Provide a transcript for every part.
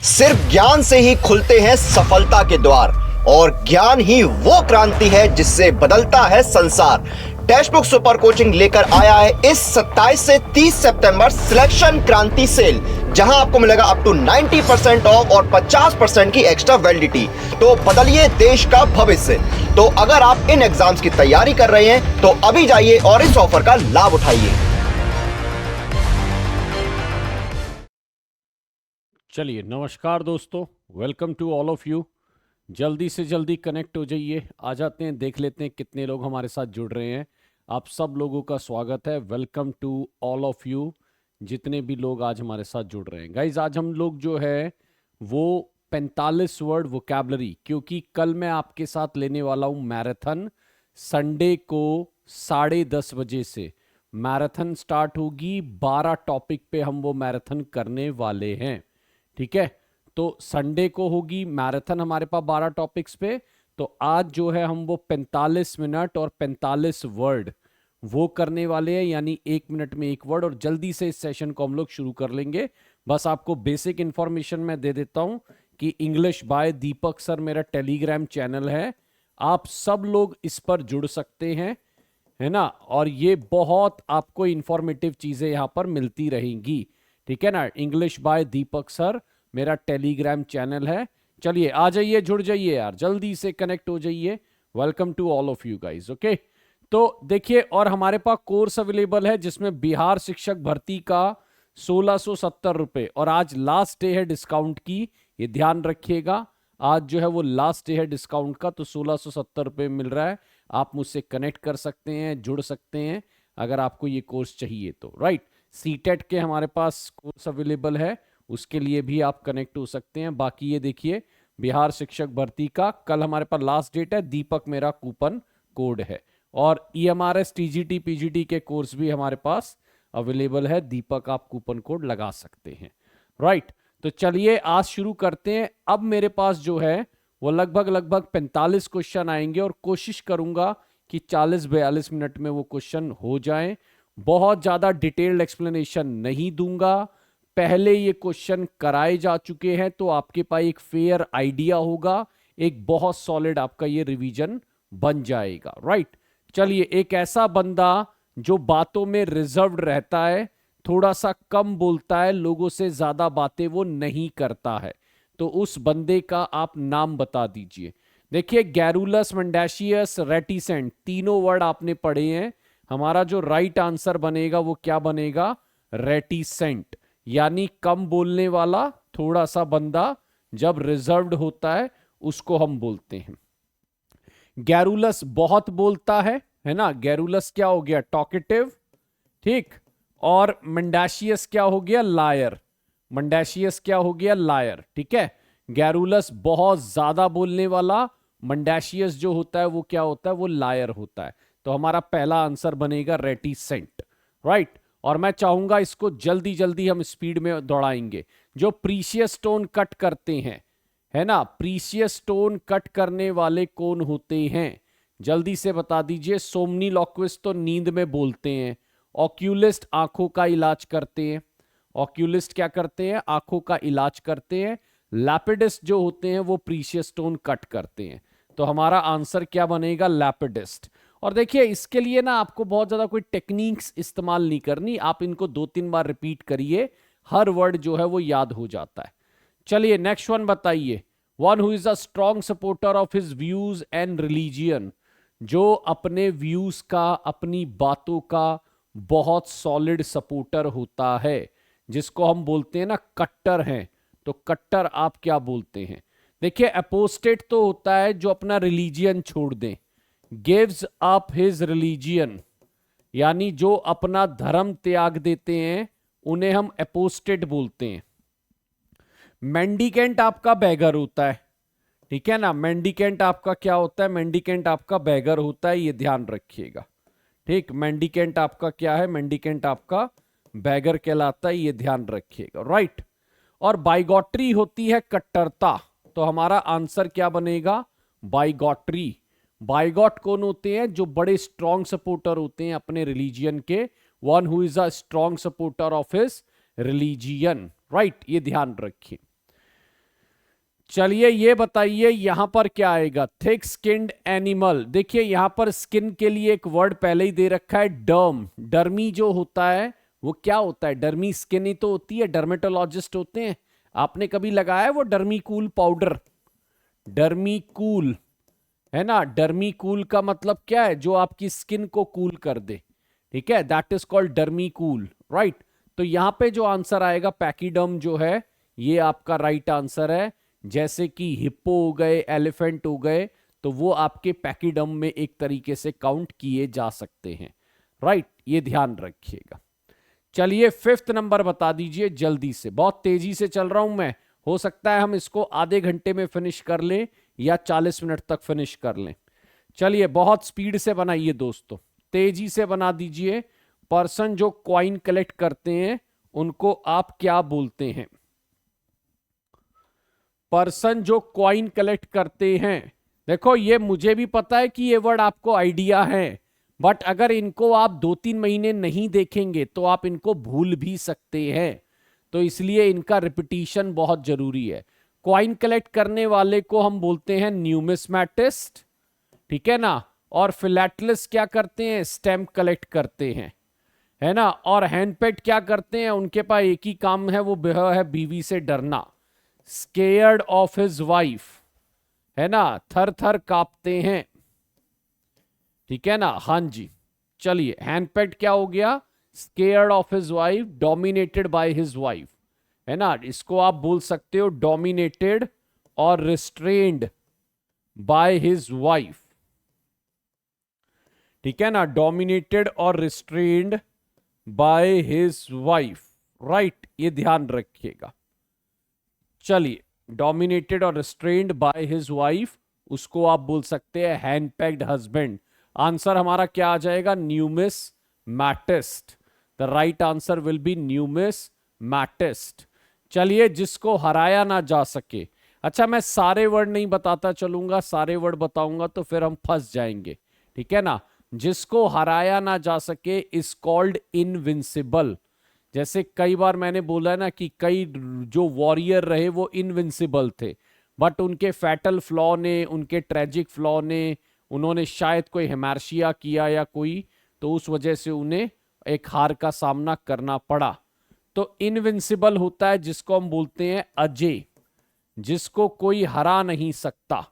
सिर्फ ज्ञान से ही खुलते हैं सफलता के द्वार और ज्ञान ही वो क्रांति है जिससे बदलता है संसार। टेक्स्ट बुक सुपर कोचिंग लेकर आया है इस 27 से 30 सितंबर सिलेक्शन क्रांति सेल, जहां आपको मिलेगा अप टू 90% ऑफ और 50% की एक्स्ट्रा वैलिडिटी। तो बदलिए देश का भविष्य। तो अगर आप इन एग्जाम्स की तैयारी कर रहे हैं तो अभी जाइए और इस ऑफर का लाभ उठाइए। चलिए, नमस्कार दोस्तों, welcome to all of you. जल्दी से जल्दी कनेक्ट हो जाइए। आ जाते हैं, देख लेते हैं कितने लोग हमारे साथ जुड़ रहे हैं। आप सब लोगों का स्वागत है। Welcome to all of you, जितने भी लोग आज हमारे साथ जुड़ रहे हैं। गाइज, आज हम लोग जो है वो 45 वर्ड वोकैबलरी, क्योंकि कल मैं आपके साथ लेने वाला हूँ मैराथन। संडे को 10:30 बजे से मैराथन स्टार्ट होगी। 12 टॉपिक पे हम वो मैराथन करने वाले हैं। ठीक है, तो संडे को होगी मैराथन हमारे पास 12 टॉपिक्स पे। तो आज जो है हम वो 45 मिनट और 45 वर्ड वो करने वाले हैं, यानी 1 मिनट में 1 वर्ड। और जल्दी से इस सेशन को हम लोग शुरू कर लेंगे। बस आपको बेसिक इंफॉर्मेशन मैं दे देता हूं कि इंग्लिश बाय दीपक सर मेरा टेलीग्राम चैनल है। आप सब लोग इस पर जुड़ सकते हैं, है ना। और ये बहुत आपको इंफॉर्मेटिव चीजें यहां पर मिलती रहेंगी। ठीक है ना। इंग्लिश बाय दीपक सर मेरा टेलीग्राम चैनल है। चलिए, आ जाइए, जुड़ जाइए यार, जल्दी से कनेक्ट हो जाइए। Welcome to all of you guys. Okay, तो देखिए, और हमारे पास कोर्स अवेलेबल है जिसमें बिहार शिक्षक भर्ती का 1670 रुपए, और आज लास्ट डे है डिस्काउंट की, ये ध्यान रखिएगा। आज जो है वो लास्ट डे है डिस्काउंट का, तो 1670 रुपए मिल रहा है। आप मुझसे कनेक्ट कर सकते हैं, जुड़ सकते हैं अगर आपको ये कोर्स चाहिए तो। राइट, सीटेट के हमारे पास कोर्स अवेलेबल है, उसके लिए भी आप कनेक्ट हो सकते हैं। बाकी ये देखिए, बिहार शिक्षक भर्ती का कल हमारे पास लास्ट डेट है। दीपक मेरा कूपन कोड है। और ईएमआरएस टीजीटी पीजीटी के कोर्स भी हमारे पास अवेलेबल है। दीपक आप कूपन कोड लगा सकते हैं। राइट, तो चलिए आज शुरू करते हैं। अब मेरे पास जो है वो लगभग 45 क्वेश्चन आएंगे और कोशिश करूंगा कि 40-42 मिनट में वो क्वेश्चन हो जाएं। बहुत ज्यादा डिटेल्ड एक्सप्लेनेशन नहीं दूंगा। पहले ये क्वेश्चन कराए जा चुके हैं, तो आपके पास एक फेयर आइडिया होगा, एक बहुत सॉलिड आपका ये रिवीजन बन जाएगा। राइट, चलिए, एक ऐसा बंदा जो बातों में रिजर्व्ड रहता है, थोड़ा सा कम बोलता है, लोगों से ज्यादा बातें वो नहीं करता है, तो उस बंदे का आप नाम बता दीजिए। देखिए, गैरुलस, मेंडाशियस, रेटिसेंट, तीनों वर्ड आपने पढ़े हैं। हमारा जो राइट आंसर बनेगा वो क्या बनेगा? रेटिसेंट, यानी कम बोलने वाला, थोड़ा सा बंदा जब रिजर्व्ड होता है उसको हम बोलते हैं। गैरुलस बहुत बोलता है ना। गैरुलस क्या हो गया? टॉकेटिव। ठीक, और मेंडाशियस क्या हो गया? लायर। मंडाशियस क्या हो गया? लायर। ठीक है, गैरुलस बहुत ज्यादा बोलने वाला, मंडाशियस जो होता है वो क्या होता है? वो लायर होता है। तो हमारा पहला आंसर बनेगा रेटिसेंट। राइट, और मैं चाहूंगा इसको जल्दी जल्दी हम स्पीड में दौड़ाएंगे। जो प्रीशियस स्टोन कट करते हैं, है ना, प्रीशियस स्टोन कट करने वाले कौन होते हैं? जल्दी से बता दीजिए। सोमनीलॉक्विस्ट तो नींद में बोलते हैं। ऑक्यूलिस्ट आंखों का इलाज करते हैं। ऑक्यूलिस्ट क्या करते हैं? आंखों का इलाज करते हैं। लैपिडिस्ट जो होते हैं वो प्रीशियस स्टोन कट करते हैं। तो हमारा आंसर क्या बनेगा? लैपिडिस्ट। और देखिए, इसके लिए ना आपको बहुत ज्यादा कोई टेक्निक्स इस्तेमाल नहीं करनी, आप इनको 2-3 बार रिपीट करिए, हर वर्ड जो है वो याद हो जाता है। चलिए, नेक्स्ट वन बताइए। One who is a strong supporter of his views and religion, जो अपने व्यूज का, अपनी बातों का बहुत सॉलिड सपोर्टर होता है, जिसको हम बोलते हैं ना कट्टर हैं। तो कट्टर आप क्या बोलते हैं? देखिए, अपोस्टेट तो होता है जो अपना रिलीजियन छोड़ दें, गिव्स अप हिज रिलीजियन, यानी जो अपना धर्म त्याग देते हैं उन्हें हम अपोस्टेट बोलते हैं। मेंडिकेंट आपका बैगर होता है। ठीक है ना, मेंडिकेंट आपका क्या होता है? मेंडिकेंट आपका बैगर होता है, ये ध्यान रखिएगा। ठीक, मेंडिकेंट आपका क्या है? मेंडिकेंट आपका बैगर कहलाता है, ये ध्यान रखिएगा। राइट, और बाइगॉट्री होती है कट्टरता। तो हमारा आंसर क्या बनेगा? बाइगॉट्री। बाइगॉट कौन होते हैं? जो बड़े स्ट्रॉन्ग सपोर्टर होते हैं अपने रिलीजियन के। One who is a strong supporter of his religion. Right, ये ध्यान रखिए। चलिए ये बताइए यहां पर क्या आएगा, थिक स्किन्ड एनिमल। देखिए यहां पर स्किन के लिए एक वर्ड पहले ही दे रखा है, डर्म। डर्मी जो होता है वो क्या होता है, डर्मी स्किन ही तो होती है, डर्मेटोलॉजिस्ट होते हैं। आपने कभी लगाया है वो Dermi cool powder? Dermi cool है ना, डर्मी कूल का मतलब क्या है, जो आपकी स्किन को कूल कर दे, ठीक है, that is called Dermi cool, right. तो यहां पे जो आंसर आएगा पैकीडर्म जो है, ये आपका राइट आंसर है। जैसे कि हिप्पो हो गए, एलिफेंट हो गए, तो वो आपके पैकीडर्म में एक तरीके से काउंट किए जा सकते हैं, राइट, ये ध्यान रखिएगा। चलिए फिफ्थ नंबर बता दीजिए जल्दी से, बहुत तेजी से चल रहा हूं मैं, हो सकता है हम इसको आधे घंटे में फिनिश कर लें या 40 मिनट तक फिनिश कर लें। चलिए बहुत स्पीड से बनाइए दोस्तों, तेजी से बना दीजिए। पर्सन जो कॉइन कलेक्ट करते हैं उनको आप क्या बोलते हैं? पर्सन जो कॉइन कलेक्ट करते हैं, देखो ये मुझे भी पता है कि ये वर्ड आपको आइडिया है, बट अगर इनको आप 2-3 महीने नहीं देखेंगे तो आप इनको भूल भी सकते हैं, तो इसलिए इनका रिपीटिशन बहुत जरूरी है। कॉइन कलेक्ट करने वाले को हम बोलते हैं न्यूमिस्मैटिस्ट, ठीक है ना। और फिलैटलिस्ट क्या करते हैं, स्टैम्प कलेक्ट करते हैं, है ना। और हैंडपेट क्या करते हैं, उनके पास एक ही काम है, वो है बीवी से डरना, स्केयर्ड ऑफ हिज वाइफ, है ना, थर थर कांपते हैं, ठीक है ना। हाँ जी, चलिए हैंडपेट क्या हो गया, scared of his wife, dominated by his wife, है ना। इसको आप बोल सकते हो डोमिनेटेड और रिस्ट्रेन्ड बाय हिज वाइफ, ठीक है ना, डोमिनेटेड और restrained by his wife, right, ये ध्यान रखिएगा। चलिए डोमिनेटेड और रिस्ट्रेन्ड बाय हिज वाइफ, उसको आप बोल सकते हैं हैंडपेक्ड हस्बैंड। आंसर हमारा क्या आ जाएगा, numismatist. The right answer will be numismatist. चलिए जिसको हराया ना जा सके, अच्छा मैं सारे वर्ड नहीं बताता चलूंगा, सारे वर्ड बताऊंगा तो फिर हम फंस जाएंगे, ठीक है ना। जिसको हराया ना जा सके इज कॉल्ड इनविंसिबल। जैसे कई बार मैंने बोला ना कि कई जो वॉरियर रहे वो इनविंसिबल थे, बट उनके फैटल फ्लॉ ने, उनके ट्रेजिक फ्लॉ ने, उन्होंने शायद कोई हेमर्शिया किया या कोई, तो उस वजह से उन्हें एक हार का सामना करना पड़ा। तो इनविंसिबल होता है जिसको हम बोलते हैं अजय, जिसको कोई हरा नहीं सकता,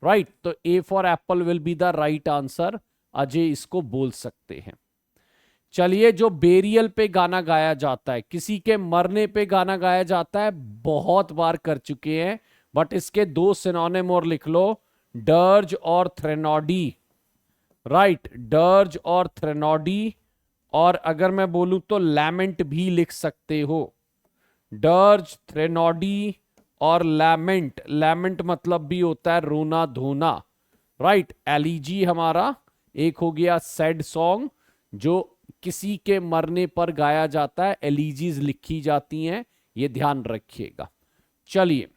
राइट। तो A for Apple will be the right answer, Ajay इसको बोल सकते हैं। चलिए जो बेरियल पे गाना गाया जाता है, किसी के मरने पे गाना गाया जाता है, बहुत बार कर चुके हैं, बट इसके दो सिनोनिम और लिख लो, डर्ज और थ्रेनोडी, राइट, डर्ज और थ्रेनोडी। और अगर मैं बोलूं तो लैमेंट भी लिख सकते हो, डर्ज, थ्रेनोडी और लैमेंट। लैमेंट मतलब भी होता है रोना धोना, राइट। एलिजी हमारा एक हो गया सैड सॉन्ग जो किसी के मरने पर गाया जाता है, एलिजीज लिखी जाती हैं, ये ध्यान रखिएगा। चलिए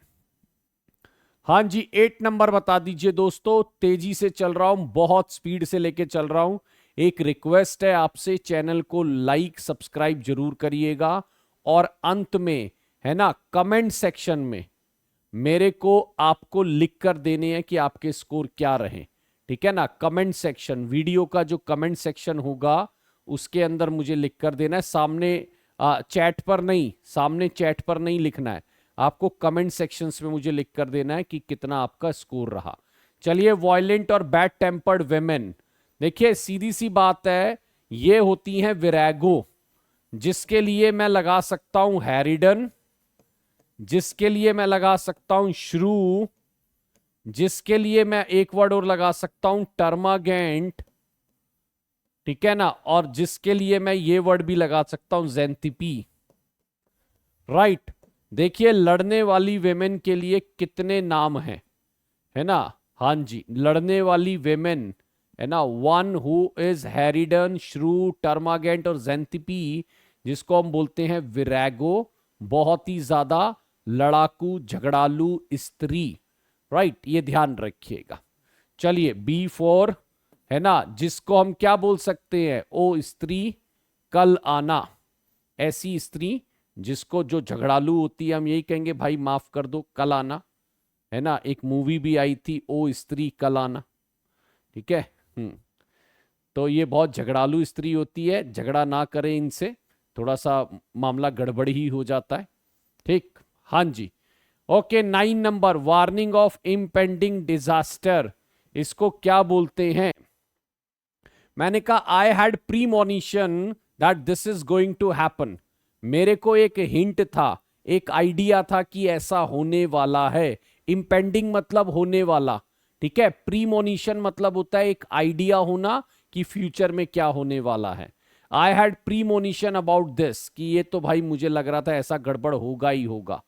हाँ जी 8 नंबर बता दीजिए दोस्तों, तेजी से चल रहा हूं, बहुत स्पीड से लेके चल रहा हूं। एक रिक्वेस्ट है आपसे, चैनल को लाइक सब्सक्राइब जरूर करिएगा, और अंत में है ना कमेंट सेक्शन में मेरे को आपको लिख कर देने हैं कि आपके स्कोर क्या रहे, ठीक है ना। कमेंट सेक्शन, वीडियो का जो कमेंट सेक्शन होगा उसके अंदर मुझे लिख कर देना है, सामने चैट पर नहीं, सामने चैट पर नहीं लिखना है, आपको कमेंट सेक्शंस में मुझे लिख कर देना है कि कितना आपका स्कोर रहा। चलिए वायलेंट और बैड टेम्पर्ड वेमेन, देखिए सीधी सी बात है, ये होती हैं विरैगो, जिसके लिए मैं लगा सकता हूं हैरिडन, जिसके लिए मैं लगा सकता हूं श्रू, जिसके लिए मैं एक वर्ड और लगा सकता हूं टर्मागेंट, ठीक है ना, और जिसके लिए मैं ये वर्ड भी लगा सकता हूं ज़ेंथिपी, राइट। देखिए लड़ने वाली वेमेन के लिए कितने नाम हैं, है ना। हाँ जी, लड़ने वाली वेमेन है ना, वन हु इज हैरिडन, श्रू, टर्मागेंट और ज़ेंथिपी, जिसको हम बोलते हैं विरैगो, बहुत ही ज्यादा लड़ाकू झगड़ालू स्त्री, राइट, ये ध्यान रखिएगा। चलिए B4 है ना, जिसको हम क्या बोल सकते हैं, ओ स्त्री कल आना, ऐसी स्त्री जिसको जो झगड़ालू होती है हम यही कहेंगे भाई माफ कर दो कल आना, है ना, एक मूवी भी आई थी ओ स्त्री कल आना, ठीक है। तो ये बहुत झगड़ालू स्त्री होती है, झगड़ा ना करें इनसे, थोड़ा सा मामला गड़बड़ ही हो जाता है, ठीक। हाँ जी, okay. 9 number, warning of impending disaster, इसको क्या बोलते हैं? मैंने कहा I had premonition that this is going to happen, मेरे को एक हिंट था, एक आइडिया था कि ऐसा होने वाला है। इम्पेंडिंग मतलब होने वाला, ठीक है। प्रीमोनिशन मतलब होता है एक आइडिया होना कि फ्यूचर में क्या होने वाला है। आई हैड प्रीमोनिशन अबाउट दिस, कि ये तो भाई मुझे लग रहा था ऐसा गड़बड़ होगा ही होगा।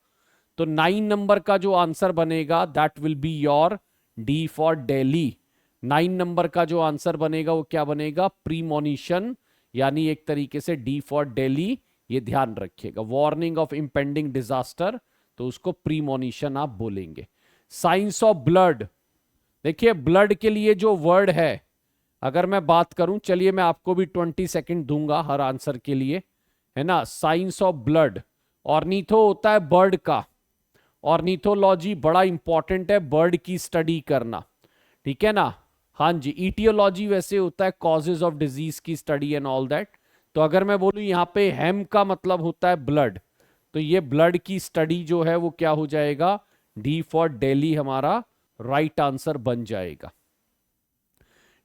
तो 9 नंबर का जो आंसर बनेगा that will be your D for Delhi. 9 number का जो आंसर बनेगा वो क्या बनेगा? प्रीमोनिशन, यानी एक तरीके से डी फॉर दिल्ली, ये ध्यान रखिएगा। वार्निंग ऑफ इंपेंडिंग डिजास्टर, तो उसको प्रीमोनिशन आप बोलेंगे। साइंस ऑफ ब्लड, देखिए ब्लड के लिए जो वर्ड है, अगर मैं बात करूं, चलिए मैं आपको भी 20 सेकंड दूंगा हर आंसर के लिए, है ना। साइंस ऑफ ब्लड, ऑर्निथो होता है बर्ड का, ऑर्निथोलॉजी बड़ा इंपॉर्टेंट है, बर्ड की स्टडी करना, ठीक है ना। हाँ जी, ईटियोलॉजी वैसे होता है कॉजेज ऑफ डिजीज की स्टडी एंड ऑल दैट। तो अगर मैं बोलूं यहाँ पे हेम का मतलब होता है ब्लड, तो ये ब्लड की स्टडी जो है वो क्या हो जाएगा? डी फॉर दिल्ली हमारा राइट आंसर बन जाएगा।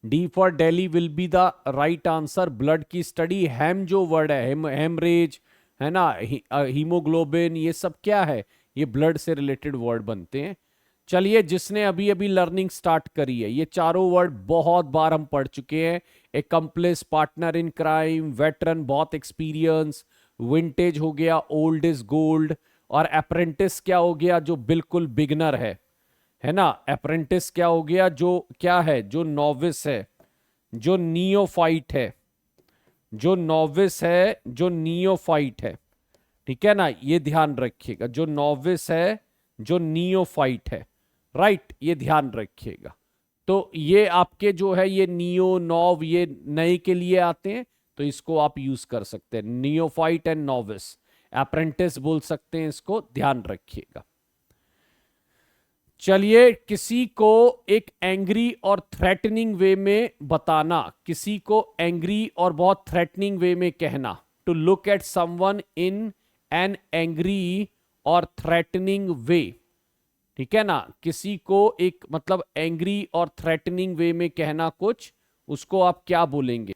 D for Delhi will be the right answer. Blood की स्टडी, हेम जो वर्ड है, हेमरेज, है ना, हीमोग्लोबिन, ये सब क्या है? ये ब्लड से रिलेटेड वर्ड बनते हैं। चलिए, जिसने अभी अभी लर्निंग स्टार्ट करी है, ये चारों वर्ड बहुत बार हम पढ़ चुके हैं। Accomplish, partner in crime, veteran बहुत एक्सपीरियंस, विंटेज हो गया, ओल्ड इज गोल्ड, और अप्रेंटिस क्या हो गया? जो बिल्कुल बिगनर है ना। अप्रेंटिस क्या हो गया? जो क्या है? जो नॉविस है, जो नियोफाइट है, जो नॉविस है, जो नियोफाइट है, ठीक है ना, ये ध्यान रखिएगा। जो नॉविस है, जो नियोफाइट है, राइट, ये ध्यान रखिएगा। तो ये आपके जो है ये नियो नॉव, ये नए के लिए आते हैं, तो इसको आप यूज कर सकते हैं, नियोफाइट एंड नॉविस। अप्रेंटिस बोल सकते हैं इसको, ध्यान रखिएगा। चलिए, किसी को एक एंग्री और थ्रेटनिंग वे में बताना, किसी को एंग्री और बहुत थ्रेटनिंग वे में कहना, to look at someone in an angry और थ्रेटनिंग वे, ठीक है ना। किसी को एक मतलब एंग्री और थ्रेटनिंग वे में कहना कुछ, उसको आप क्या बोलेंगे?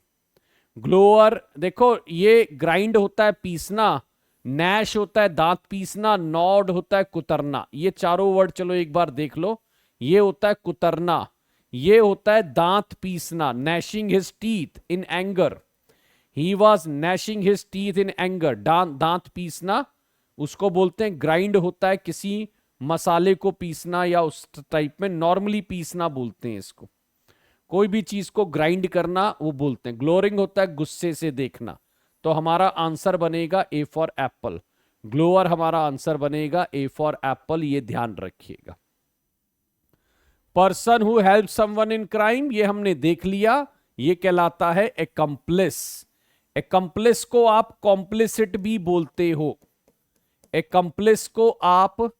ग्लोअर, देखो ये ग्राइंड होता है पीसना, नैश होता है दांत पीसना, नॉड होता है कुतरना। ये चारों वर्ड चलो एक बार देख लो। ये होता है कुतरना, ये होता है दांत पीसना, gnashing his teeth in anger, he was gnashing his teeth in anger, दांत पीसना उसको बोलते हैं। ग्राइंड होता है किसी मसाले को पीसना या उस टाइप में, नॉर्मली पीसना बोलते हैं इसको, कोई भी चीज को ग्राइंड करना वो बोलते हैं। ग्लोरिंग होता है गुस्से से देखना। तो हमारा आंसर बनेगा ए फॉर एप्पल। ग्लोअर हमारा आंसर बनेगा ए फॉर एप्पल, ये ध्यान रखिएगा। Person who help someone in crime, ये हमने देख लिया, ये कहलाता है एकम्प्लिस। एकम्प्लिस को आप कॉम्प्लिसिट भी बोलते हो, एकम्प्लिस को आप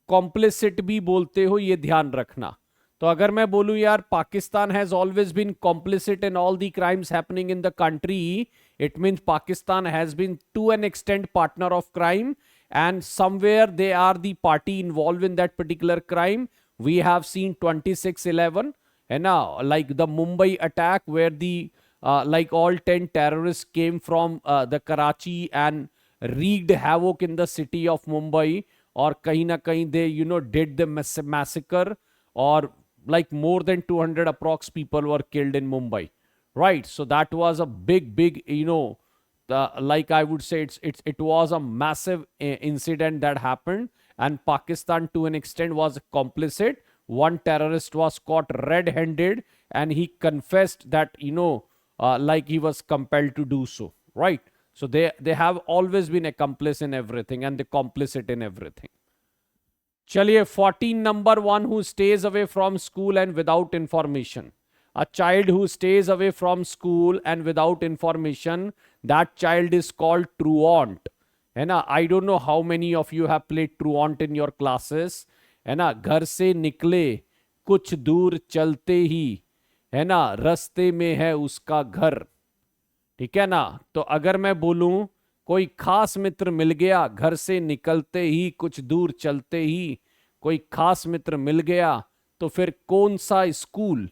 कॉम्प्लिसिट भी बोलते हो, ये ध्यान रखना। तो अगर मैं बोलूं यार Pakistan has always been complicit in all the crimes happening in the country, it means Pakistan has been to an extent partner of crime, and somewhere they are the party involved in that particular crime. We have seen 26/11, and now like the Mumbai attack where the like all 10 terrorists came from the Karachi and wreaked havoc in the city of Mumbai, or kahin na kahin they did the massacre, or like more than 200 approx people were killed in Mumbai. Right, so that was a big, like I would say, it was a massive incident that happened, and Pakistan to an extent was complicit. One terrorist was caught red-handed, and he confessed that like he was compelled to do so. Right, so they have always been accomplice in everything, and they complicit in everything. Chaliye, 14 number one, who stays away from school and without information. A child who stays away from school and without information, that child is called truant. है ना? I don't know how many of you have played truant in your classes. है ना, घर से निकले कुछ दूर चलते ही, है ना, रास्ते में है उसका घर। ठीक है ना। तो अगर मैं बोलूं कोई खास मित्र मिल गया, घर से निकलते ही कुछ दूर चलते ही कोई खास मित्र मिल गया, तो फिर कौन सा स्कूल?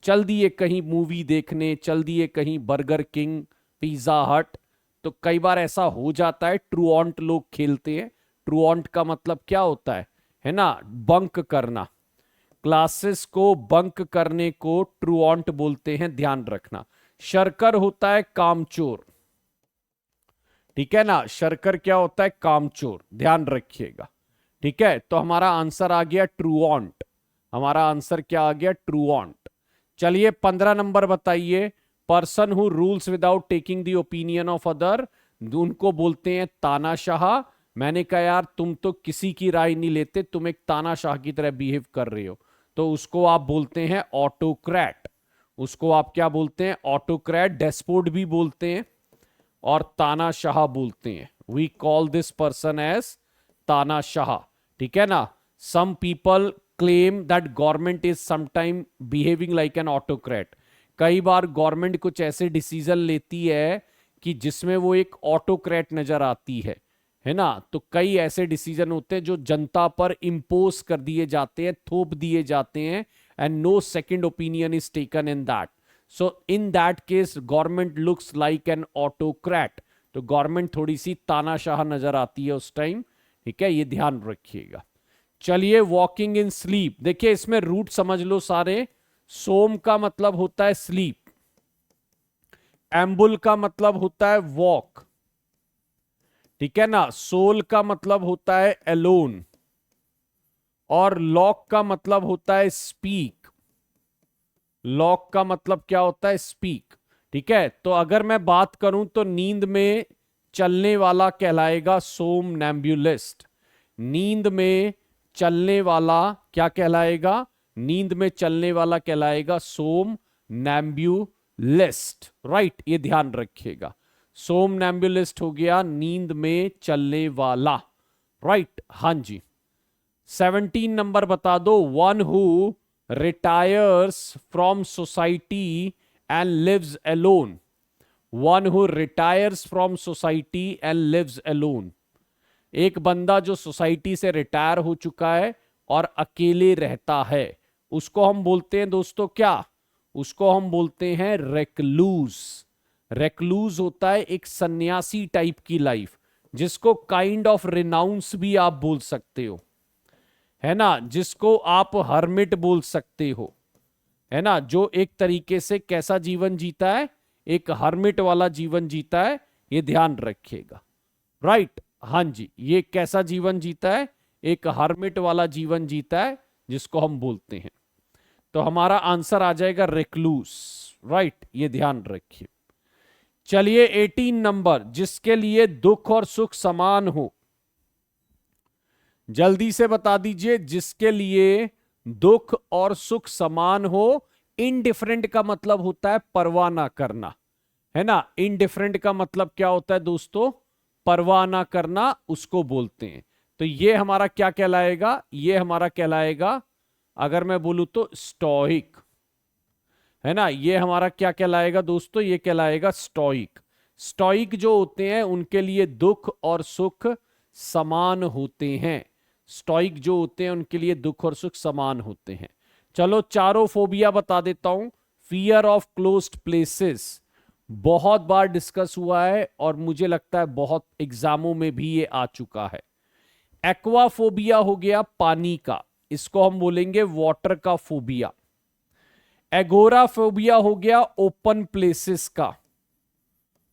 चल दिए कहीं मूवी देखने, चल दिए कहीं बर्गर किंग, पिज्जा हट। तो कई बार ऐसा हो जाता है, ट्रूऑन्ट लोग खेलते हैं। ट्रूऑन्ट का मतलब क्या होता है ना, बंक करना। क्लासेस को बंक करने को ट्रूऑन्ट बोलते हैं, ध्यान रखना। शरकर होता है कामचोर। ठीक है ना, शरकर क्या होता है? कामचोर, ध्यान रखिएगा। ठीक है, तो हमारा आंसर आ गया ट्रूऑन्ट। हमारा आंसर क्या आ गया? ट्रूऑन्ट। चलिए 15 नंबर बताइए। Person who rules without taking the opinion of other, उनको बोलते हैं तानाशाह। मैंने कहा यार तुम तो किसी की राय नहीं लेते, तुम एक तानाशाह की तरह बिहेव कर रहे हो, तो उसको आप बोलते हैं ऑटोक्रेट। उसको आप क्या बोलते हैं? ऑटोक्रेट। डेस्पोट भी बोलते हैं और तानाशाह बोलते हैं। We call this person as तानाशाह। ठीक है ना। Some people claim that government is sometime behaving like an autocrat. कई बार गवर्नमेंट कुछ ऐसे डिसीजन लेती है कि जिसमें वो एक ऑटोक्रेट नजर आती है ना। तो कई ऐसे डिसीजन होते हैं जो जनता पर इंपोज कर दिए जाते हैं, थोप दिए जाते हैं, and no second opinion is taken in that. So in that case government looks like an autocrat. तो गवर्नमेंट थोड़ी सी तानाशाह नजर आती है उस टाइम। ठीक है, ये ध्यान रखिएगा। चलिए वॉकिंग इन स्लीप, देखिए इसमें रूट समझ लो सारे। सोम का मतलब होता है स्लीप, एम्बुल का मतलब होता है वॉक, ठीक है ना, सोल का मतलब होता है एलोन, और लॉक का मतलब होता है स्पीक। लॉक का मतलब क्या होता है? स्पीक। ठीक है, तो अगर मैं बात करूं तो नींद में चलने वाला कहलाएगा सोमनैम्बुलिस्ट। नींद में चलने वाला क्या कहलाएगा? नींद में चलने वाला कहलाएगा सोमनैम्बुलिस्ट। राइट, ये ध्यान रखिएगा। सोमनैम्बुलिस्ट हो गया नींद में चलने वाला। राइट, हाँ जी। 17 नंबर बता दो। One who retires from society and lives alone. One who retires from society and lives alone. एक बंदा जो सोसाइटी से रिटायर हो चुका है और अकेले रहता है, उसको हम बोलते हैं दोस्तों क्या? उसको हम बोलते हैं रेक्लूज। रेक्लूज होता है एक सन्यासी टाइप की लाइफ, जिसको काइंड ऑफ रिनाउंस भी आप बोल सकते हो, है ना, जिसको आप हर्मिट बोल सकते हो, है ना, जो एक तरीके से कैसा जीवन जीता है? एक हर्मिट वाला जीवन जीता है, ये ध्यान रखिएगा। राइट, हाँ जी, ये कैसा जीवन जीता है? एक हर्मिट वाला जीवन जीता है, जिसको हम बोलते हैं। तो हमारा आंसर आ जाएगा रेक्लूस। राइट, ये ध्यान रखिए। चलिए 18 नंबर, जिसके लिए दुख और सुख समान हो। जल्दी से बता दीजिए, जिसके लिए दुख और सुख समान हो। इनडिफरेंट का मतलब होता है परवाह ना करना, है ना। इनडिफरेंट का मतलब क्या होता है दोस्तों? परवाह ना करना, उसको बोलते हैं। तो ये हमारा क्या कहलाएगा? ये हमारा कहलाएगा, अगर मैं बोलूं तो स्टोइक, है ना। ये हमारा क्या कहलाएगा दोस्तों? ये कहलाएगा स्टोइक। स्टोइक जो होते हैं उनके लिए दुख और सुख समान होते हैं। स्टोइक जो होते हैं उनके लिए दुख और सुख समान होते हैं। चलो चारों फोबिया बता देता हूं। फियर ऑफ क्लोज्ड प्लेसेस बहुत बार डिस्कस हुआ है और मुझे लगता है बहुत एग्जामों में भी ये आ चुका है। एक्वाफोबिया हो गया पानी का, इसको हम बोलेंगे वाटर का फोबिया। एगोराफोबिया हो गया ओपन प्लेसेस का।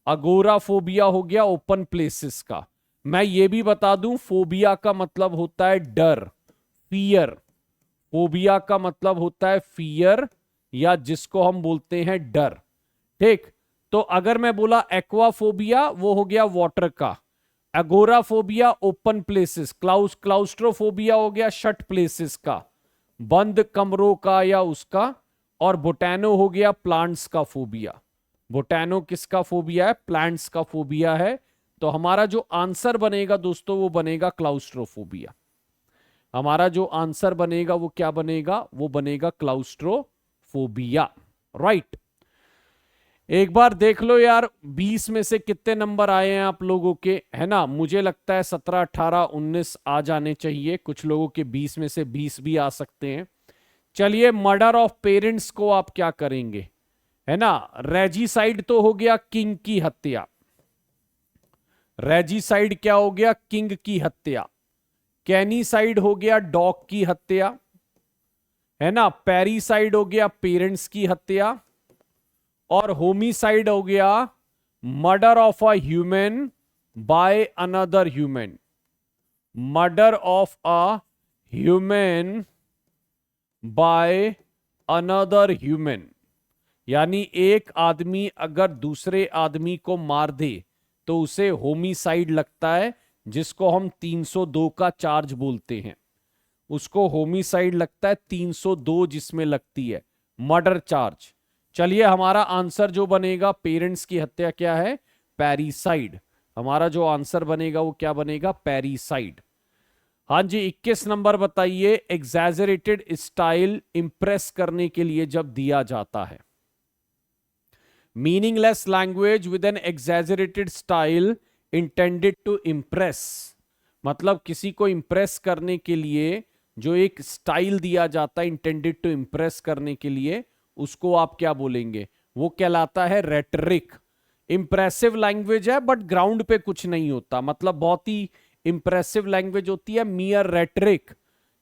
अगोराफोबिया हो गया ओपन प्लेसेस का। मैं ये भी बता दूं, फोबिया का मतलब होता है डर, फियर। फोबिया का मतलब होता है फियर, या जिसको हम बोलते हैं डर। ठीक, तो अगर मैं बोला एक्वाफोबिया, वो हो गया वाटर का। एगोराफोबिया ओपन प्लेसेस, क्लाउस्ट्रोफोबिया हो गया शट प्लेसेस का, बंद कमरों का या उसका। और बोटैनो हो गया प्लांट्स का फोबिया। बोटैनो किसका फोबिया है? प्लांट्स का फोबिया है। तो हमारा जो आंसर बनेगा दोस्तों, वो बनेगा क्लाउस्ट्रोफोबिया। हमारा जो आंसर बनेगा वो क्या बनेगा, वो बनेगा क्लाउस्ट्रोफोबिया। राइट। एक बार देख लो यार 20 में से कितने नंबर आए हैं आप लोगों के, है ना। मुझे लगता है 17, 18, 19 आ जाने चाहिए। कुछ लोगों के 20 में से 20 भी आ सकते हैं। चलिए, मर्डर ऑफ पेरेंट्स को आप क्या करेंगे, है ना। रेजिसाइड तो हो गया किंग की हत्या। रेजिसाइड क्या हो गया, किंग की हत्या। कैनीसाइड हो गया डॉग की हत्या, है ना। पैरीसाइड हो गया पेरेंट्स की हत्या। और होमिसाइड हो गया murder of a human by another human. Murder of a human by another human, यानी एक आदमी अगर दूसरे आदमी को मार दे तो उसे होमिसाइड लगता है, जिसको हम 302 का चार्ज बोलते हैं। उसको होमिसाइड लगता है 302 जिसमें लगती है मर्डर चार्ज। चलिए, हमारा आंसर जो बनेगा पेरेंट्स की हत्या क्या है, पैरीसाइड। हमारा जो आंसर बनेगा वो क्या बनेगा, पैरीसाइड। हाँ जी, 21 नंबर बताइए। एग्जैजरेटेड स्टाइल इंप्रेस करने के लिए जब दिया जाता है। Meaningless language with an exaggerated style intended to impress, मतलब किसी को इंप्रेस करने के लिए जो एक स्टाइल दिया जाता है इंटेंडेड टू इंप्रेस करने के लिए, उसको आप क्या बोलेंगे, वो कहलाता है रेटरिक। इंप्रेसिव लैंग्वेज है बट ग्राउंड पे कुछ नहीं होता, मतलब बहुत ही इंप्रेसिव लैंग्वेज होती है मियर रेटरिक,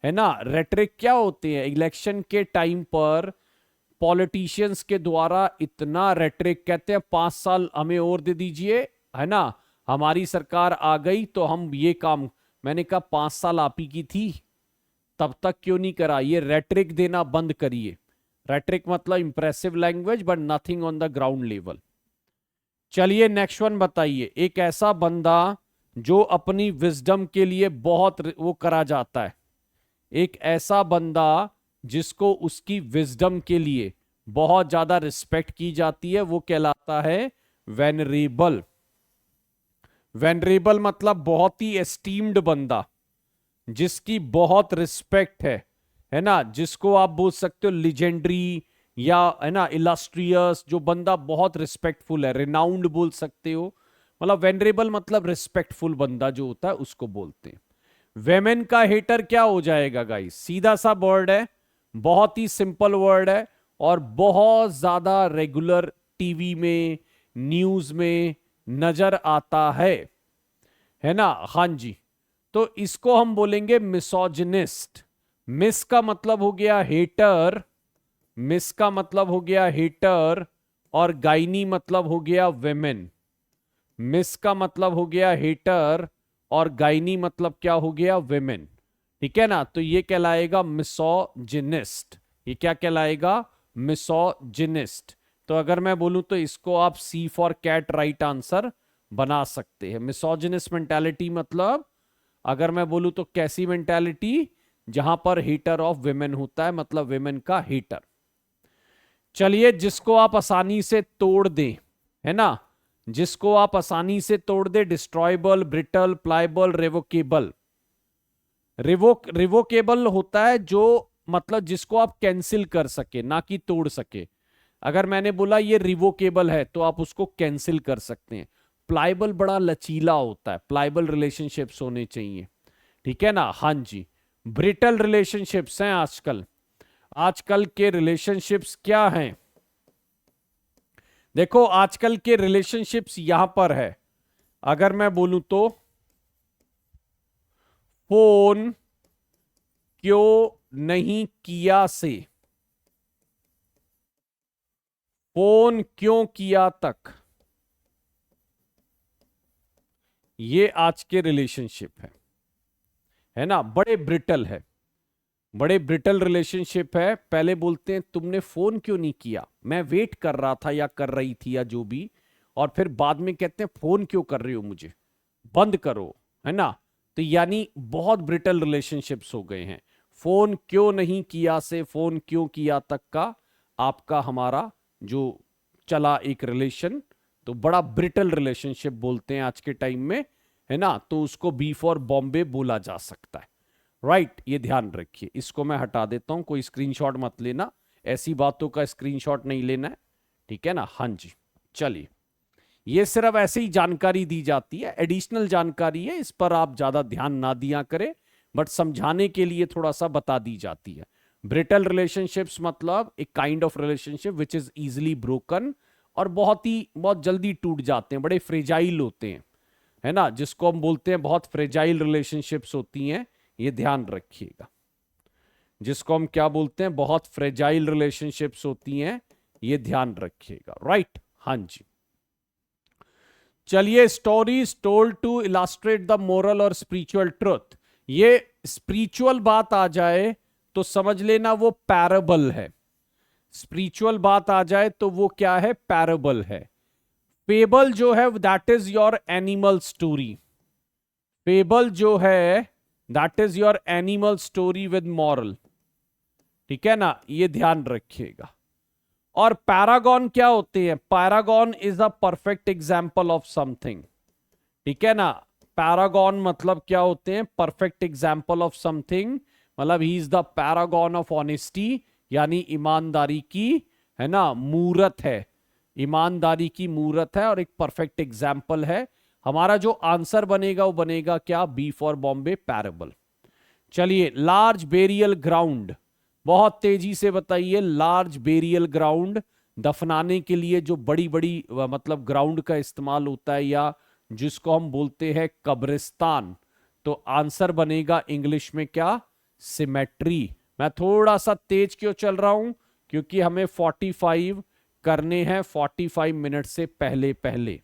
है ना। रेटरिक क्या होते हैं, इलेक्शन के टाइम पर पॉलिटिशियंस के द्वारा इतना रेटरिक, कहते हैं 5 साल हमें और दे दीजिए, है ना, हमारी सरकार आ गई तो हम ये काम, मैंने कहा 5 साल आप ही की थी, तब तक क्यों नहीं करा, ये रेटरिक देना बंद करिए। रेटरिक मतलब impressive language but nothing on the ground level. चलिए नेक्स्ट वन बताइए। एक ऐसा बंदा जो अपनी विजडम के लिए बहुत वो करा जाता है, एक ऐसा बंदा जिसको उसकी विजडम के लिए बहुत ज्यादा रिस्पेक्ट की जाती है, वो कहलाता है वेनरेबल। वेनरेबल मतलब बहुत ही एस्टीम्ड बंदा, जिसकी बहुत रिस्पेक्ट है ना, जिसको आप बोल सकते हो लिजेंडरी या है ना इलस्ट्रियस, जो बंदा बहुत रिस्पेक्टफुल है, रिनाउंड बोल सकते हो। मतलब वेनरेबल मतलब रिस्पेक्टफुल बंदा जो होता है उसको बोलते हैं। वेमेन का हेटर क्या हो जाएगा गाइस, सीधा सा वर्ड है, बहुत ही सिंपल वर्ड है और बहुत ज्यादा रेगुलर टीवी में न्यूज में नजर आता है ना। हाँ जी, तो इसको हम बोलेंगे मिसोजिनिस्ट। मिस का मतलब हो गया हेटर, मिस का मतलब हो गया हेटर, और गाइनी मतलब हो गया वेमेन। मिस का मतलब हो गया हेटर और गाइनी मतलब क्या हो गया, वेमेन। ठीक है ना, तो ये कहलाएगा मिसोजिनिस्ट। ये क्या कहलाएगा, मिसोजिनिस्ट। तो अगर मैं बोलूं तो इसको आप सी फॉर कैट राइट आंसर बना सकते हैं। मिसोजिनिस्ट मेंटालिटी मतलब, अगर मैं बोलूं तो कैसी मेंटालिटी, जहां पर हेटर ऑफ विमेन होता है, मतलब विमेन का हेटर। चलिए, जिसको आप आसानी से तोड़ दें, है ना, जिसको आप आसानी से तोड़ दे, डिस्ट्रॉयबल, ब्रिटल, प्लाइबल, रेवोकेबल। रिवोकेबल होता है जो, मतलब जिसको आप कैंसिल कर सके, ना कि तोड़ सके। अगर मैंने बोला ये रिवोकेबल है तो आप उसको कैंसिल कर सकते हैं। प्लाइबल बड़ा लचीला होता है, प्लाइबल रिलेशनशिप्स होने चाहिए, ठीक है ना। हाँ जी, ब्रिटल रिलेशनशिप्स हैं आजकल। आजकल के रिलेशनशिप्स क्या हैं, देखो आजकल के रिलेशनशिप्स यहां पर है। अगर मैं बोलूं तो फोन क्यों नहीं किया से फोन क्यों किया तक, ये आज के रिलेशनशिप है ना, बड़े ब्रिटल है, बड़े ब्रिटल रिलेशनशिप है। पहले बोलते हैं तुमने फोन क्यों नहीं किया, मैं वेट कर रहा था या कर रही थी या जो भी, और फिर बाद में कहते हैं फोन क्यों कर रही हो मुझे, बंद करो, है ना। तो यानी बहुत ब्रिटल रिलेशनशिप्स हो गए हैं। फोन क्यों नहीं किया से फोन क्यों किया तक का आपका हमारा जो चला एक रिलेशन, तो बड़ा ब्रिटल रिलेशनशिप बोलते हैं आज के टाइम में, है ना। तो उसको बी फॉर बॉम्बे बोला जा सकता है। राइट, ये ध्यान रखिए। इसको मैं हटा देता हूं, कोई स्क्रीनशॉट मत लेना, ऐसी बातों का स्क्रीनशॉट नहीं लेना है, ठीक है ना। हाँ जी, चलिए, ये सिर्फ ऐसे ही जानकारी दी जाती है, एडिशनल जानकारी है, इस पर आप ज्यादा ध्यान ना दिया करें, बट समझाने के लिए थोड़ा सा बता दी जाती है। ब्रिटल रिलेशनशिप्स मतलब एक kind of relationship which is easily broken, और बहुत जल्दी टूट जाते हैं, बड़े फ्रेजाइल होते हैं, है ना, जिसको हम बोलते हैं बहुत फ्रेजाइल रिलेशनशिप्स होती हैं, ये ध्यान रखिएगा। जिसको हम क्या बोलते हैं, बहुत फ्रेजाइल रिलेशनशिप्स होती हैं, ये ध्यान रखिएगा। राइट, हाँ जी। चलिए, stories told to illustrate the moral और स्पिरिचुअल ट्रुथ, ये स्पिरिचुअल बात आ जाए तो समझ लेना वो पैराबल है। स्पिरिचुअल बात आ जाए तो वो क्या है, पैराबल है। फेबल जो है that is your animal story, fable जो है that is your animal story with moral, ठीक है ना, ये ध्यान रखिएगा। और पैरागॉन क्या होते हैं, Paragon is a perfect example of something, ठीक है ना। पैरागॉन मतलब क्या होते हैं, परफेक्ट एग्जाम्पल ऑफ समथिंग, मतलब he is the Paragon of honesty, यानी ईमानदारी की, है ना, मूरत है, ईमानदारी की मूरत है और एक परफेक्ट एग्जाम्पल है। हमारा जो आंसर बनेगा वो बनेगा क्या, बी फॉर बॉम्बे, पैराबल। चलिए, लार्ज बेरियल ग्राउंड, बहुत तेजी से बताइए। लार्ज बेरियल ग्राउंड, दफनाने के लिए जो बड़ी बड़ी मतलब ग्राउंड का इस्तेमाल होता है, या जिसको हम बोलते हैं कब्रिस्तान, तो आंसर बनेगा इंग्लिश में क्या, सिमेट्री। मैं थोड़ा सा तेज क्यों चल रहा हूं, क्योंकि हमें 45 करने हैं 45 मिनट से पहले पहले,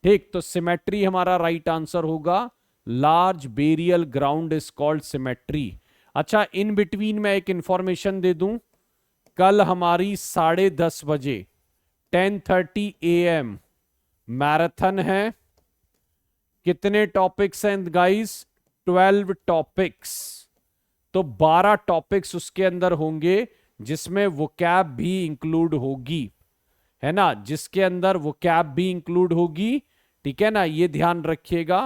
ठीक। तो सिमेट्री हमारा राइट आंसर होगा, large burial ground is called symmetry. अच्छा, इन बिटवीन में एक इंफॉर्मेशन दे दूं, कल हमारी 10:30 बजे 10:30 AM मैराथन है। कितने टॉपिक्स हैं गाइस, 12 टॉपिक्स, तो 12 टॉपिक्स उसके अंदर होंगे, जिसमें वोकैब भी इंक्लूड होगी, है ना, जिसके अंदर वोकैब भी इंक्लूड होगी, ठीक है ना, ये ध्यान रखिएगा।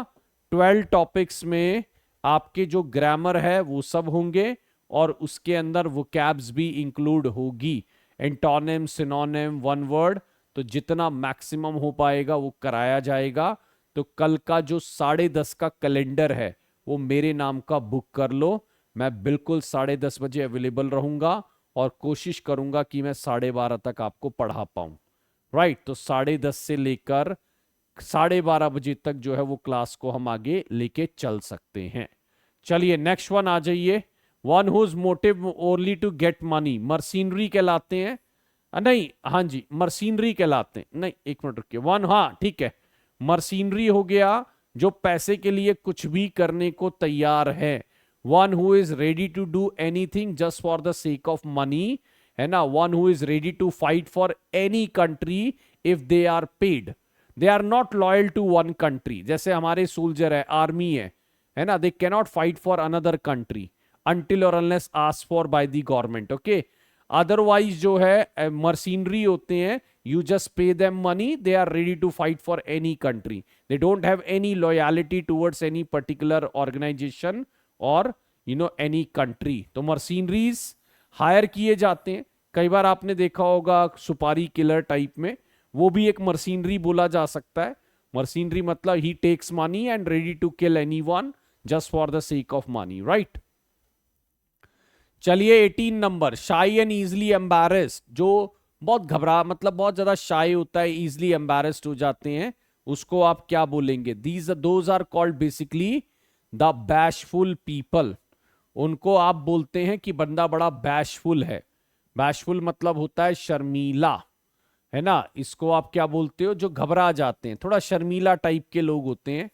12 टॉपिक्स में आपके जो ग्रामर है वो सब होंगे, और उसके अंदर वोकैब्स भी इंक्लूड होगी, एंटोनिम, सिनोनिम, वन वर्ड, तो जितना मैक्सिमम हो पाएगा वो कराया जाएगा। तो कल का जो 10:30 का कैलेंडर है वो मेरे नाम का बुक कर लो, मैं बिल्कुल 10:30 बजे अवेलेबल रहूंगा, और कोशिश करूंगा कि मैं 12:30 तक आपको पढ़ा पाऊं। राइट, तो 10:30 से लेकर 12:30 बजे तक जो है वो क्लास को हम आगे लेके चल सकते हैं। चलिए, नेक्स्ट वन आ जाइए। One whose motive only to get money, mercenary कहलाते हैं, नहीं, हाँ जी, मर्सिनरी कहलाते हैं, नहीं, एक मिनट रुकिए, वन, हाँ ठीक है, मर्सिनरी हो गया जो पैसे के लिए कुछ भी करने को तैयार है। One who is ready to do anything just for the sake of money, है ना। One who is ready to fight for any country if they are paid, they are not loyal to one country. जैसे हमारे soldier है, army है ना, they cannot fight for another country until or unless asked for by the government, okay। Otherwise जो है mercenary होते हैं, you just pay them money, they are ready to fight for any country, they don't have any loyalty towards any particular organization और any country. तो mercenaries hire किए जाते हैं। कई बार आपने देखा होगा सुपारी किलर टाइप में, वो भी एक मर्सिनरी बोला जा सकता है। मर्सिनरी मतलब he takes money and ready to kill anyone just for the sake of money, right. चलिए, 18 नंबर, शाई एंड इजिली एम्बैरेस्ड, जो बहुत घबरा मतलब बहुत ज्यादा शाई होता है, इजिली एम्बैरेस्ड हो जाते हैं, उसको आप क्या बोलेंगे। Those are called basically the bashful people. उनको आप बोलते हैं कि बंदा बड़ा बैशफुल है। बैशफुल मतलब होता है शर्मीला, है ना। इसको आप क्या बोलते हो, जो घबरा जाते हैं, थोड़ा शर्मीला टाइप के लोग होते हैं,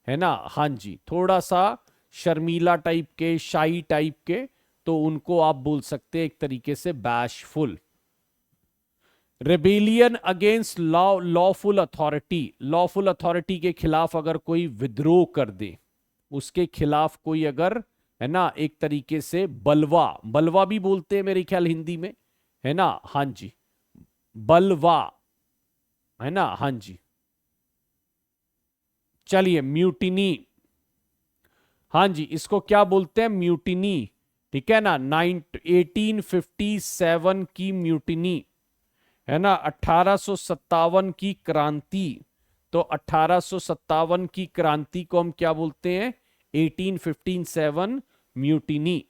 है ना, हाँ जी, थोड़ा सा शर्मीला टाइप के, शाई टाइप के, तो उनको आप बोल सकते हैं एक तरीके से bashful. Rebellion against lawful authority, lawful authority के खिलाफ अगर कोई विद्रोह कर दे, उसके खिलाफ कोई अगर, है ना, एक तरीके से बलवा, बलवा भी बोलते हैं मेरे ख्याल हिंदी में, है ना, हाँ जी, बलवा, है ना, हाँ जी। चलिए, म्यूटिनी, हाँ जी, इसको क्या बोलते हैं? म्यूटिनी, ठीक है ना। 1857 की म्यूटिनी, है ना। 1857 की क्रांति, तो 1857 की क्रांति को हम क्या बोलते हैं? 1857 म्यूटिनी,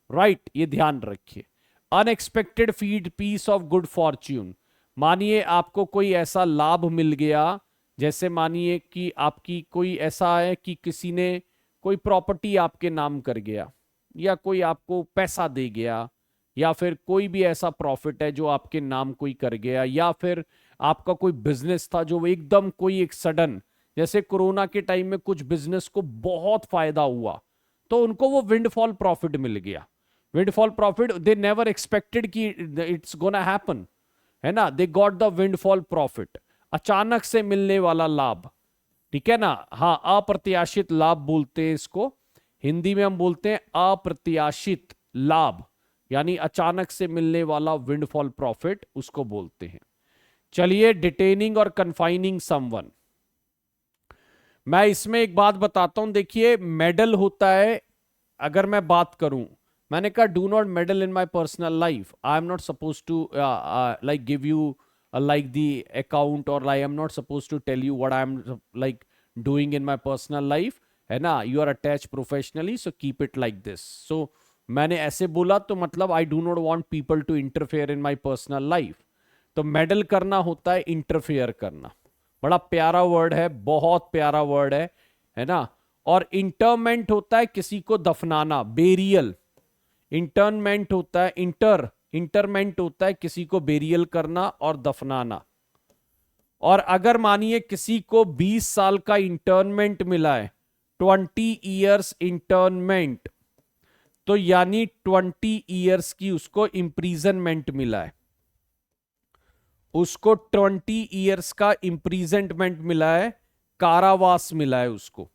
राइट। ये ध्यान रखिए। Unexpected find piece of good fortune, मानिए आपको कोई ऐसा लाभ मिल गया, जैसे मानिए कि आपकी कोई ऐसा है कि किसी ने कोई प्रॉपर्टी आपके नाम कर गया, या कोई आपको पैसा दे गया, या फिर कोई भी ऐसा प्रॉफिट है जो आपके नाम कोई कर गया, या फिर आपका कोई बिजनेस था जो एकदम कोई एक सडन, जैसे कोरोना के टाइम में कुछ बिजनेस को बहुत फायदा हुआ, तो उनको वो विंडफॉल प्रॉफिट मिल गया। Windfall profit they never expected कि इट्स गोना हैपन, है ना। They got the windfall profit, अचानक से मिलने वाला लाभ, ठीक है ना। हाँ, अप्रत्याशित लाभ बोलते हैं इसको, हिंदी में हम बोलते हैं अप्रत्याशित लाभ, यानी अचानक से मिलने वाला विंडफॉल प्रॉफिट उसको बोलते हैं। चलिए, डिटेनिंग और कन्फाइनिंग समवन, मैं इसमें एक बात बताता हूं। देखिए, मेडल होता है, अगर मैं बात करूं, मैंने कहा do not meddle in my personal life, I am not suppose to like give you like the account, or I am not supposed to tell you what I am like doing in my personal life, है ना। you are attached professionally, so keep it like this. so मैंने ऐसे बोला तो मतलब I do not want people to interfere in my personal life. तो medal करना होता है इंटरफेयर करना, बड़ा प्यारा वर्ड है, बहुत प्यारा वर्ड है ना। और इंटरमेंट होता है किसी को दफनाना, बेरियल। इंटरमेंट होता है इंटरमेंट होता है किसी को बेरियल करना और दफनाना। और अगर मानिए किसी को 20 साल का इंटर्नमेंट मिला है, 20 इयर्स इंटर्नमेंट, तो यानी 20 इयर्स की उसको इंप्रीजनमेंट मिला है, उसको 20 इयर्स का इंप्रीजनमेंट मिला है, कारावास मिला है उसको।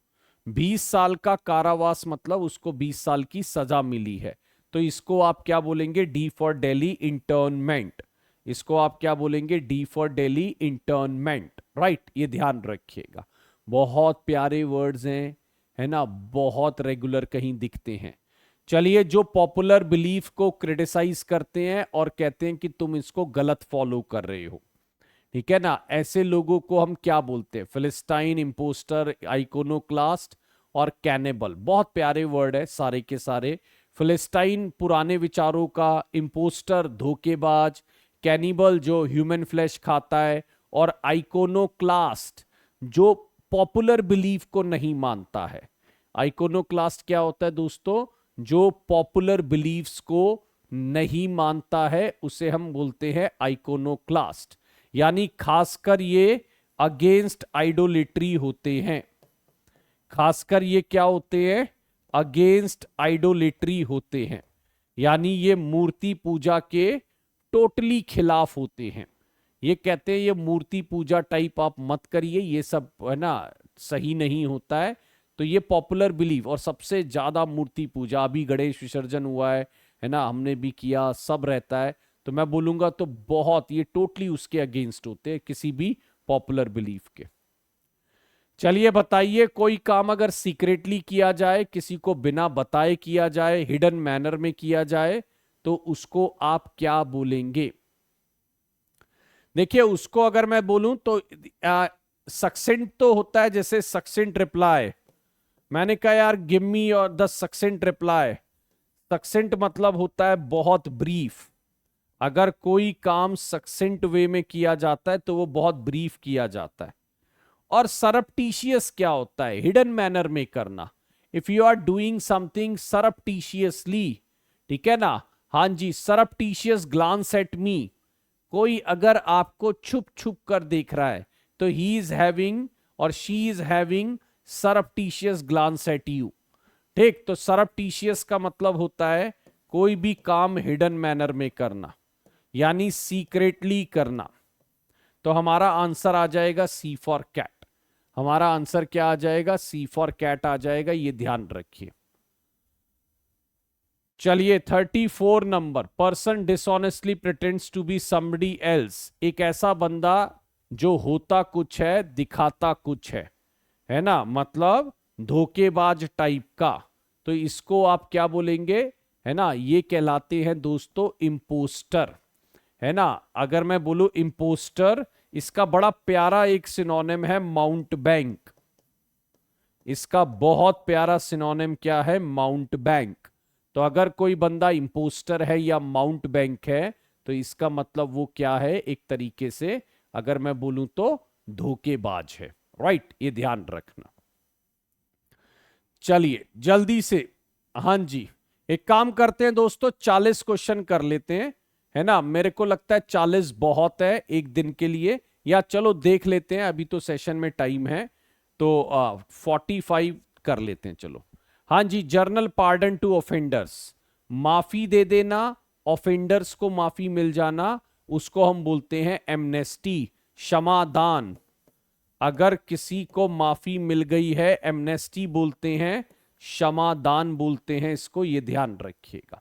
20 साल का कारावास मतलब उसको 20 साल की सजा मिली है, तो इसको आप क्या बोलेंगे? D for Delhi internment. इसको आप क्या बोलेंगे? D for Delhi internment, right. ये ध्यान रखिएगा, बहुत प्यारे वर्ड्स हैं, है ना, बहुत रेगुलर कहीं दिखते हैं। चलिए, जो पॉपुलर बिलीफ को क्रिटिसाइज करते हैं और कहते हैं कि तुम इसको गलत फॉलो कर रहे हो, ठीक है ना, ऐसे लोगों को हम क्या बोलते हैं? फिलिस्टाइन, इम्पोस्टर, आइकोनोक्लास्ट और कैनिबल। बहुत प्यारे वर्ड है सारे के सारे। फिलिस्टाइन पुराने विचारों का, इम्पोस्टर धोखेबाज, कैनिबल जो ह्यूमन फ्लैश खाता है, और आइकोनोक्लास्ट जो पॉपुलर बिलीफ को नहीं मानता है। आइकोनोक्लास्ट क्या होता है दोस्तों? जो पॉपुलर बिलीफ्स को नहीं मानता है उसे हम बोलते हैं आइकोनोक्लास्ट, यानी खासकर ये अगेंस्ट आइडोलिट्री होते हैं। खासकर ये क्या होते हैं? अगेंस्ट आइडोलिट्री होते हैं, यानी ये मूर्ति पूजा के टोटली खिलाफ होते हैं। ये कहते हैं ये मूर्ति पूजा टाइप आप मत करिए, ये सब है ना सही नहीं होता है। तो ये पॉपुलर बिलीफ, और सबसे ज्यादा मूर्ति पूजा, अभी गणेश विसर्जन हुआ है ना, हमने भी किया, सब रहता है, तो मैं बोलूंगा तो बहुत ये टोटली उसके अगेंस्ट होते हैं, किसी भी पॉपुलर बिलीफ के। चलिए बताइए, कोई काम अगर सीक्रेटली किया जाए, किसी को बिना बताए किया जाए, हिडन मैनर में किया जाए, तो उसको आप क्या बोलेंगे? देखिए, उसको अगर मैं बोलूं तो सक्सेंट तो होता है, जैसे सक्सेंट रिप्लाई। मैंने कहा यार गिव मी और द सक्सेंट रिप्लाई। सक्सेंट मतलब होता है बहुत ब्रीफ। अगर कोई काम सक्सेंट वे में किया जाता है तो वो बहुत ब्रीफ किया जाता है। और सरप्टिशियस क्या होता है? हिडन मैनर में करना। If you are doing something surreptitiously, ठीक है ना, हाँ जी, सरप्टिशियस ग्लांस एट मी, कोई अगर आपको छुप छुप कर देख रहा है तो ही इज हैविंग और she is having surreptitious glance at you. ठीक, तो सरप्टिशियस का मतलब होता है कोई भी काम हिडन मैनर में करना, यानी सीक्रेटली करना। तो हमारा आंसर आ जाएगा सी फॉर कैट। हमारा आंसर क्या आ जाएगा? सी फॉर कैट आ जाएगा, ये ध्यान रखिए। चलिए 34 number, person dishonestly pretends to be somebody else. एक ऐसा बंदा जो होता कुछ है दिखाता कुछ है ना, मतलब धोखेबाज टाइप का, तो इसको आप क्या बोलेंगे, है ना, ये कहलाते हैं दोस्तों इम्पोस्टर, है ना। अगर मैं बोलूं इम्पोस्टर, इसका बड़ा प्यारा एक सिनोनिम है माउंट बैंक, इसका बहुत प्यारा सिनोनिम क्या है, माउंट बैंक। तो अगर कोई बंदा इम्पोस्टर है या माउंट बैंक है तो इसका मतलब वो क्या है, एक तरीके से अगर मैं बोलूं तो धोखेबाज है, राइट, ये ध्यान रखना। चलिए जल्दी से, हाँ जी, एक काम करते हैं दोस्तों, 40 क्वेश्चन कर लेते हैं, है ना। मेरे को लगता है 40 बहुत है एक दिन के लिए, या चलो देख लेते हैं, अभी तो सेशन में टाइम है, तो 45 कर लेते हैं, चलो। हाँ जी, जर्नल पार्डन टू ऑफेंडर्स, माफी दे देना, ऑफेंडर्स को माफी मिल जाना, उसको हम बोलते हैं एमनेस्टी, क्षमादान। अगर किसी को माफी मिल गई है एमनेस्टी बोलते हैं, क्षमादान बोलते हैं इसको, ये ध्यान रखिएगा।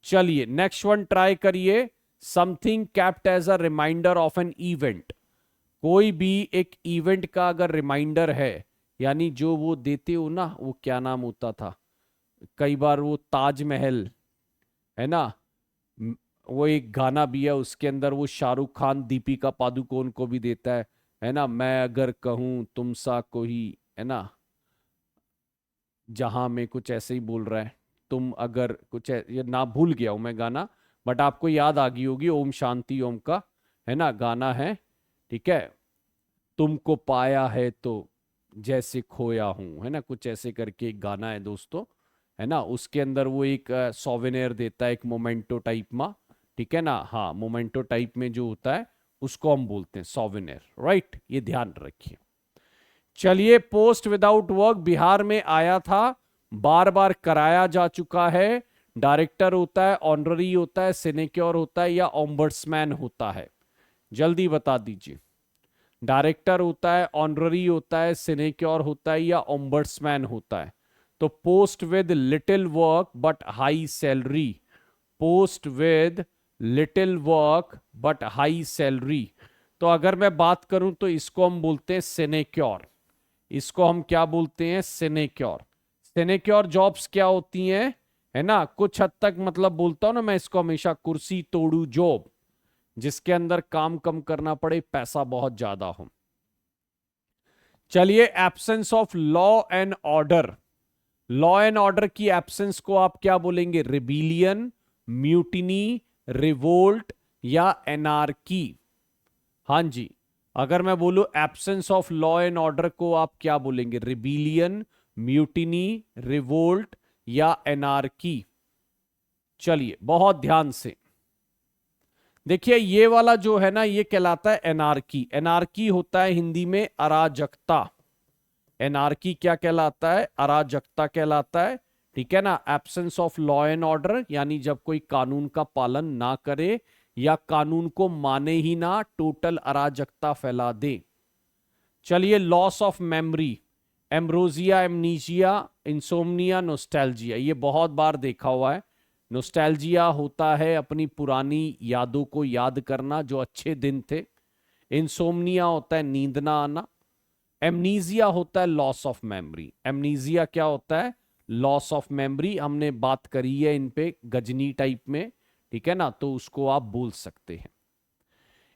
चलिए नेक्स्ट वन ट्राई करिए, something kept as a reminder of an event. कोई भी एक इवेंट का अगर रिमाइंडर है, यानी जो वो देते हो ना, वो क्या नाम होता था, कई बार वो ताजमहल, है ना, वो एक गाना भी है उसके अंदर, वो शाहरुख खान दीपिका पादुकोण को भी देता है ना, मैं अगर कहूं तुम सा कोई, है ना, जहां में कुछ ऐसे ही बोल रहा है, तुम अगर कुछ ये ना भूल गया हूं मैं गाना, बट आपको याद आ गई होगी, ओम शांति ओम का, है ना, गाना है, ठीक है, तुमको पाया है तो जैसे खोया हूं, है ना, कुछ ऐसे करके एक गाना है दोस्तों, है ना, उसके अंदर वो एक सोवेनियर देता है, एक मोमेंटो टाइप में, ठीक है ना, हाँ, मोमेंटो टाइप में जो होता है उसको हम बोलते हैं सोवेनियर, राइट, ये ध्यान रखिए। चलिए, पोस्ट विदाउट वर्क बिहार में आया था, बार बार कराया जा चुका है, डायरेक्टर होता है, ऑनररी होता है, सिनेक्योर होता है, या ओम्बड्समैन होता है, जल्दी बता दीजिए। डायरेक्टर होता है, ऑनररी होता है, सिनेक्योर होता है, या ओम्बड्समैन होता है। तो post with little work but high salary, post with little work but high salary. तो अगर मैं बात करूं तो इसको हम बोलते हैं सिनेक्योर, इसको हम क्या बोलते हैं, सिनेक्योर। सिनेक्योर जॉब्स क्या होती हैं, है ना, कुछ हद तक मतलब बोलता हूं ना मैं इसको हमेशा, कुर्सी तोड़ू जॉब, जिसके अंदर काम कम करना पड़े, पैसा बहुत ज्यादा हो। चलिए, absence of law and order, law and order की एब्सेंस को आप क्या बोलेंगे, रिबेलियन, म्यूटिनी, रिवोल्ट, या एनार्की। हां जी, अगर मैं बोलूं absence of law and order को आप क्या बोलेंगे, रिबेलियन, म्यूटिनी, रिवोल्ट, या एनार्की। चलिए बहुत ध्यान से देखिए, ये वाला जो है ना, ये कहलाता है एनार्की। एनार्की होता है हिंदी में अराजकता, एनार्की क्या कहलाता है, अराजकता कहलाता है, ठीक है ना। Absence of law and order यानी जब कोई कानून का पालन ना करे या कानून को माने ही ना, टोटल अराजकता फैला दे। चलिए, loss of memory, ambrosia, amnesia, insomnia, nostalgia, ये बहुत बार देखा हुआ है। नोस्टैल्जिया होता है अपनी पुरानी यादों को याद करना, जो अच्छे दिन थे। इंसोम्निया होता है नींद ना आना। एमनीजिया होता है लॉस ऑफ मेमोरी। एमनीजिया क्या होता है, लॉस ऑफ मेमोरी। हमने बात करी है इन पे गजनी टाइप में, ठीक है ना, तो उसको आप बोल सकते हैं।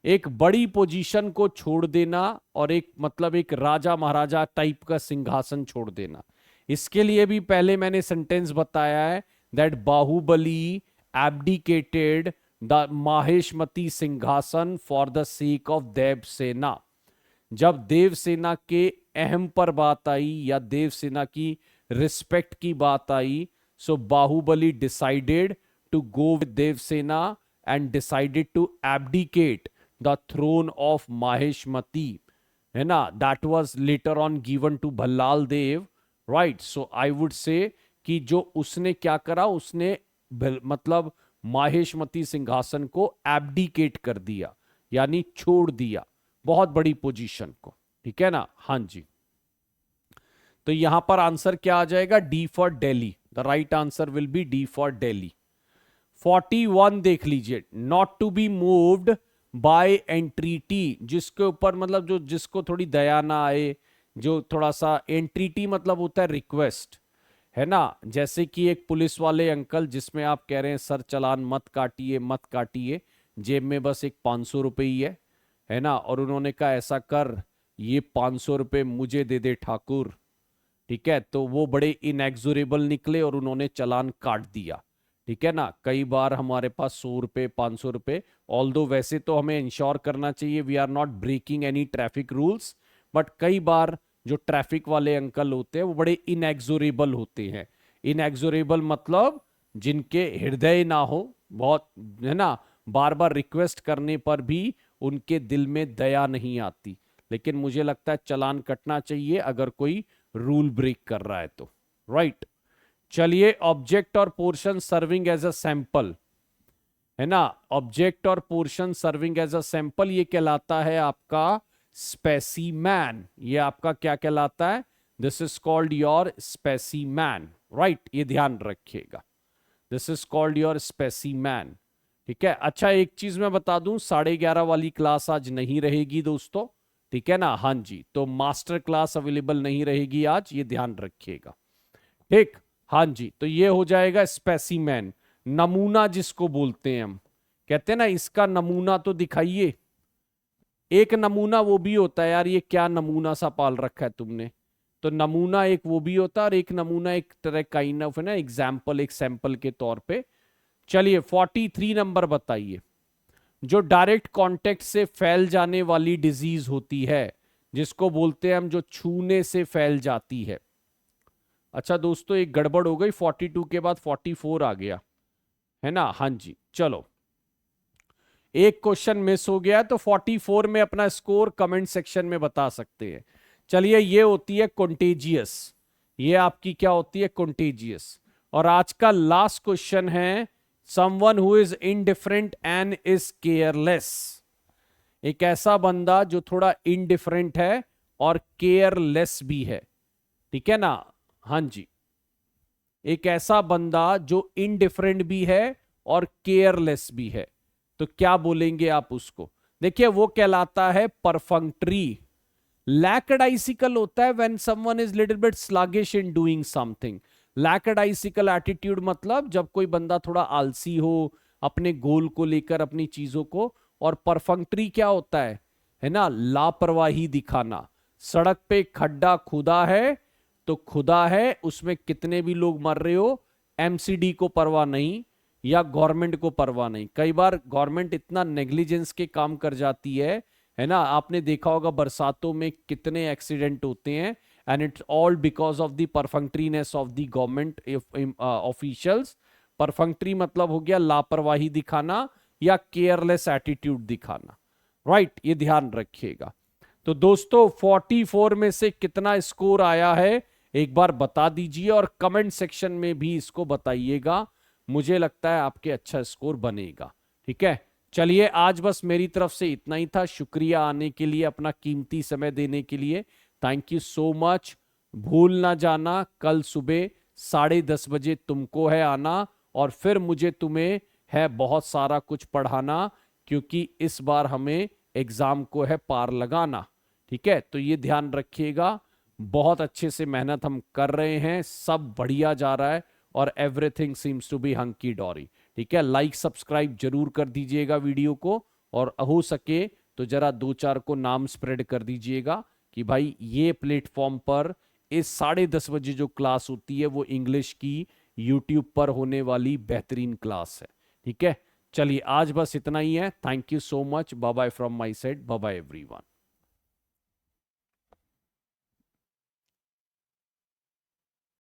एक बड़ी पोजीशन को छोड़ देना, और एक मतलब एक राजा महाराजा टाइप का सिंहासन छोड़ देना। इसके लिए भी पहले मैंने सेंटेंस बताया है, that Baahubali abdicated the Mahishmati सिंहासन for the sake of Devasena. जब देवसेना के अहम पर बात आई या देवसेना की रिस्पेक्ट की बात आई, so Baahubali decided to go with Devasena and decided to abdicate the throne of Mahishmati, है ना। That was later on given to Bhallala Deva, right. So I would say कि जो उसने क्या करा, उसने मतलब माहेशमती सिंहासन को एब्डिकेट कर दिया, यानी छोड़ दिया, बहुत बड़ी पोजीशन को, ठीक है ना। हाँ जी, तो यहां पर आंसर क्या आ जाएगा, D for Delhi. The right answer will be D for Delhi. 41 देख लीजिए, not to be moved by entreaty, जिसके ऊपर मतलब जो जिसको थोड़ी दया ना आए, जो थोड़ा सा, एंट्रीटी मतलब होता है रिक्वेस्ट, है ना। जैसे कि एक पुलिस वाले अंकल जिसमें आप कह रहे हैं सर चालान मत काटिए मत काटिए, जेब में बस एक 500 रुपये ही है ना, और उन्होंने कहा ऐसा कर, ये 500 रुपये मुझे दे दे ठाकुर, ठीक है, तो वो बड़े इनएक्सोरेबल निकले और उन्होंने चालान काट दिया। ठीक है ना। कई बार हमारे पास 100 रुपये 500 रुपये, ऑल्दो वैसे तो हमें इंश्योर करना चाहिए we are not breaking any traffic rules, but कई बार जो ट्रैफिक वाले अंकल होते हैं वो बड़े इनएक्सोरेबल होते हैं। इनएक्सोरेबल मतलब जिनके हृदय ना हो, बहुत, है ना, बार बार रिक्वेस्ट करने पर भी उनके दिल में दया नहीं आती। लेकिन मुझे लगता है चालान कटना चाहिए अगर कोई रूल ब्रेक कर रहा है तो, राइट। चलिए, ऑब्जेक्ट और portion serving as a sample, है ना, ऑब्जेक्ट और portion serving as a sample, ये कहलाता है आपका स्पेसीमैन। ये आपका क्या कहलाता है? This is called your specimen, right, ये ध्यान रखिएगा, this is called your specimen. ठीक है। अच्छा, एक चीज मैं बता दूं, 11:30 वाली क्लास आज नहीं रहेगी दोस्तों, ठीक है ना। हाँ जी, तो मास्टर क्लास अवेलेबल नहीं रहेगी आज, ये ध्यान रखिएगा, ठीक। हाँ जी, तो ये हो जाएगा स्पेसीमैन, नमूना जिसको बोलते हैं हम, कहते हैं ना इसका नमूना तो दिखाइए। एक नमूना वो भी होता है यार, ये क्या नमूना सा पाल रखा है तुमने, तो नमूना एक वो भी होता है और एक नमूना एक तरह काइंड ऑफ, है ना, एग्जाम्पल, एक सैंपल के तौर पे। चलिए 43 नंबर बताइए। जो डायरेक्ट कांटेक्ट से फैल जाने वाली डिजीज होती है, जिसको बोलते हैं हम, जो छूने से फैल जाती है। अच्छा दोस्तों, एक गड़बड़ हो गई, 42 के बाद 44 आ गया, है ना। हाँ जी, चलो, एक क्वेश्चन मिस हो गया, तो 44 में अपना स्कोर कमेंट सेक्शन में बता सकते हैं। चलिए, ये होती है कॉन्टेजियस, ये आपकी क्या होती है? कॉन्टेजियस। और आज का लास्ट क्वेश्चन है, someone who is indifferent and is careless. एक ऐसा बंदा जो थोड़ा इनडिफरेंट है और केयरलेस भी है, ठीक है ना। हाँ जी, एक ऐसा बंदा जो इनडिफरेंट भी है और केयरलेस भी है, तो क्या बोलेंगे आप उसको? देखिए, वो कहलाता है परफंक्ट्री। लैकडाइसिकल होता है when someone is little bit sluggish in doing something. Lackadaisical attitude मतलब जब कोई बंदा थोड़ा आलसी हो अपने गोल को लेकर, अपनी चीजों को। और परफंक्ट्री क्या होता है ना, लापरवाही दिखाना। सड़क पे खड्डा खुदा है तो खुदा है, उसमें कितने भी लोग मर रहे हो, एमसीडी को परवाह नहीं या गवर्नमेंट को परवाह नहीं। कई बार गवर्नमेंट इतना नेग्लिजेंस के काम कर जाती है ना। आपने देखा होगा बरसातों में कितने एक्सीडेंट होते हैं, and it's all because of the perfunctoriness of the government officials. Perfunctory मतलब हो गया लापरवाही दिखाना या केयरलेस एटीट्यूड दिखाना, राइट, ये ध्यान रखिएगा। तो दोस्तों 44 में से कितना स्कोर आया है एक बार बता दीजिए, और कमेंट सेक्शन में भी इसको बताइएगा। मुझे लगता है आपके अच्छा स्कोर बनेगा, ठीक है। चलिए, आज बस मेरी तरफ से इतना ही था। शुक्रिया आने के लिए, अपना कीमती समय देने के लिए, थैंक यू सो मच। भूल ना जाना, कल सुबह 10:30 बजे तुमको है आना, और फिर मुझे तुम्हें है बहुत सारा कुछ पढ़ाना, क्योंकि इस बार हमें एग्जाम को है पार लगाना, ठीक है। तो ये ध्यान रखिएगा, बहुत अच्छे से मेहनत हम कर रहे हैं, सब बढ़िया जा रहा है, और everything seems to be hunky dory, ठीक है। लाइक सब्सक्राइब जरूर कर दीजिएगा वीडियो को, और हो सके तो जरा 2-4 को नाम स्प्रेड कर दीजिएगा कि भाई ये प्लेटफॉर्म पर इस 10:30 बजे जो क्लास होती है वो इंग्लिश की यूट्यूब पर होने वाली बेहतरीन क्लास है, ठीक है। चलिए, आज बस इतना ही है। Thank you so much, bye bye from my side, bye bye everyone.